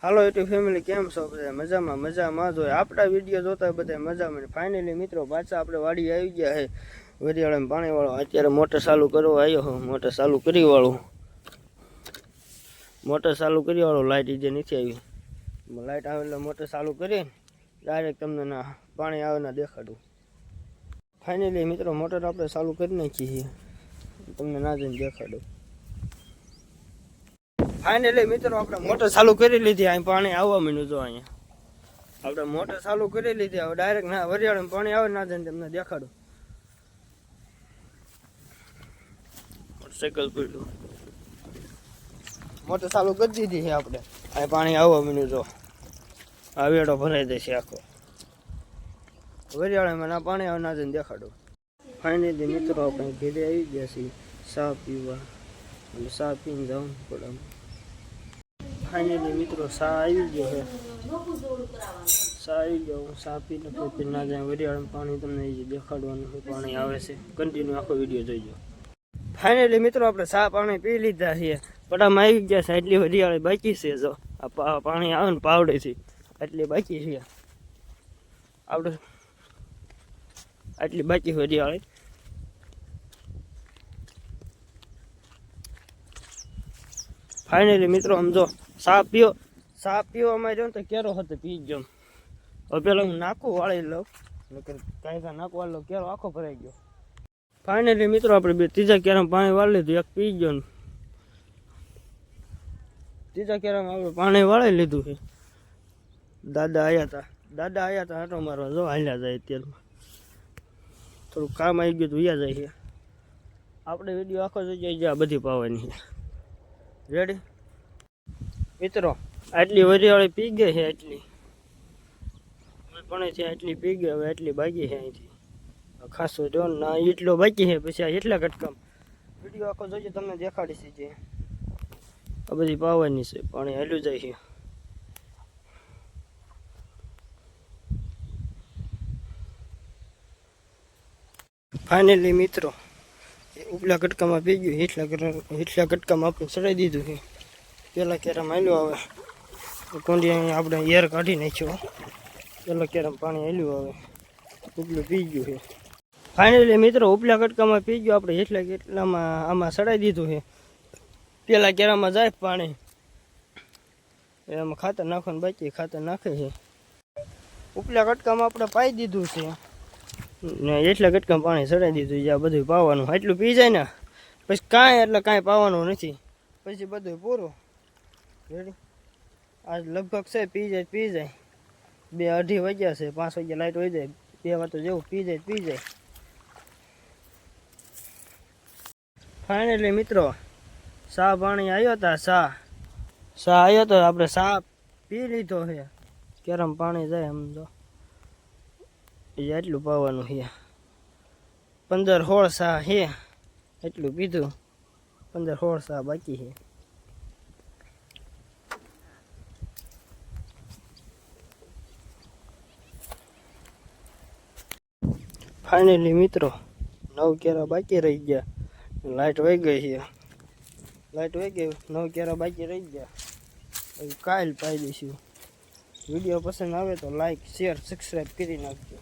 હાલો YouTube family, કેમ છો? બધા મજામાં જોઈએ. આપણા વિડીયો જોતા હોય બધા મજામાં. ફાઇનલી મિત્રો પાછા આપણે વાડી આવી ગયા છે વરિયાળામાં પાણીવાળો. અત્યારે મોટર ચાલુ કરવા આવ્યો હું. મોટર ચાલુ કરી વાળું. લાઇટ જે નથી આવી. લાઇટ આવે એટલે મોટર ચાલુ કરી ડાયરેક્ટ તમને ના પાણી આવે ના દેખાડું. ફાઇનલી મિત્રો મોટર આપણે ચાલુ કરી નાખી છીએ, તમને ના જઈને દેખાડું. ફાઇનલી મિત્રો આપણે મોટર ચાલુ કરી લીધી. અહીં પાણી આવવા માંડ્યું. જો અહીંયા આપણે મોટર ચાલુ કરી લીધી. હવે ડાયરેક્ટ ના વરિયાળામાં પાણી આવે ના જઈને તમને દેખાડું. મોટરસાઇકલ પડ્યું. મોટર ચાલુ કરી દીધી છે આપણે. અહીં પાણી આવવા માંડ્યું. જો આ વેડો ભરાઈ દેશે આખો. વરિયાળામાં ના પાણી આવે ના જઈને દેખાડું. ફાઇનલી મિત્રો આપણે ઘરે આવી ગયા છીએ ચા પીવા. એટલે ચા પીને જવું પડે. ફાઇનલી મિત્રો ચા આવી ગયો છે. ચા પીને પછી ના જાય વરિયાળામાં પાણી તમને દેખાડવાનું પાણી આવે છે. કન્ટિન્યુ આખો વિડીયો જોઈજો. ફાઇનલી મિત્રો આપણે ચા પાણી પી લીધા છીએ. પટામાં આવી ગયા છે. એટલી વરિયાળી બાકી છે. જો આ પાણી આવે ને પાવડેથી એટલી બાકી છે. આપણે આટલી બાકી વરિયાળી. ફાઇનલી મિત્રો આમ જો ચા પીવો અમારે તો કેરો હતો પી ગયો. હવે પેલા હું નાખું વાળી લઉં. કાંઈ નાખું વાળી લઉં. કેરો આખો ભરાઈ ગયો. ફાઇનલી મિત્રો આપણે બે ત્રીજા કેરામાં પાણી વાળી લીધું. એક પી ગયો ને ત્રીજા કેરામાં આપણે પાણી વાળી લીધું છે. દાદા આવ્યા હતા આટો મારવા. જો હાલ્યા જાય અત્યારમાં. થોડું કામ આવી ગયું તો વ્યા જાય છે. આપણે વિડીયો આખો જોઈ જાય આ બધી પાવાની છે. રેડી મિત્રો આટલી વરિયાળી પી ગઈ છે. એટલી પી ગઈ. હવે એટલી બાકી છે. અહીંથી ખાસો જો ના એટલો બાકી છે. પછી આ એટલા કટકામ વિડીયો આખો જોઈએ તમને દેખાડીશ. જે આ બધી પાવાની છે. પાણી હાલ્યું જાય છે. ફાઇનલી મિત્રો ઉપલા કટકામાં પી ગયું. હેઠલા કટકામાં આપણે ચડાવી દીધું છે. પેલા કેરામાં હાલ્યું આવે. કોંડી અહીંયા આપણે એર કાઢી નાખ્યો. પેલા કેરામાં પાણી હાલ્યું આવે. ઉપલું પી ગયું છે. ફાઇનલી મિત્રો ઉપલા કટકામાં પી ગયું. આપણે હેઠલા કેટલામાં આમાં ચડાવી દીધું છે. પેલા કેરામાં જાય પાણી. એમાં ખાતર નાખવાનું બાકી. ખાતર નાખે છે. ઉપલા કટકામાં આપણે પાઈ દીધું છે ને એટલા કટકામાં પાણી ચડાવી દીધું. જ્યાં બધું પાવાનું એટલું પી જાય ને પછી કાંઈ પાવાનું નથી. પછી બધું પૂરું. રેડી આજ લગભગ છે પી જાય. 2-2:30 વાગ્યા છે. 5 વાગ્યા લાઇટ હોય જાય. 2 વાતો જેવું પી જાય. ફાઇનલી મિત્રો ચા પાણી આવ્યો હતા. ચા આવ્યો તો આપણે ચા પી લીધો છે. કેરમ પાણી જાય એમ તો એટલું પાવાનું છે. 15-16 ચા છે. એટલું પીધું. 15-16 ચા બાકી છે. ફાઇનલી મિત્રો 9 કેરા બાકી રહી ગયા. લાઇટ વહી ગઈ છે. 9 કેરા બાકી રહી ગયા. કાલ પાઈ દઈશું. વિડીયો પસંદ આવે તો લાઈક, શેર, સબસ્ક્રાઈબ કરી નાખજો.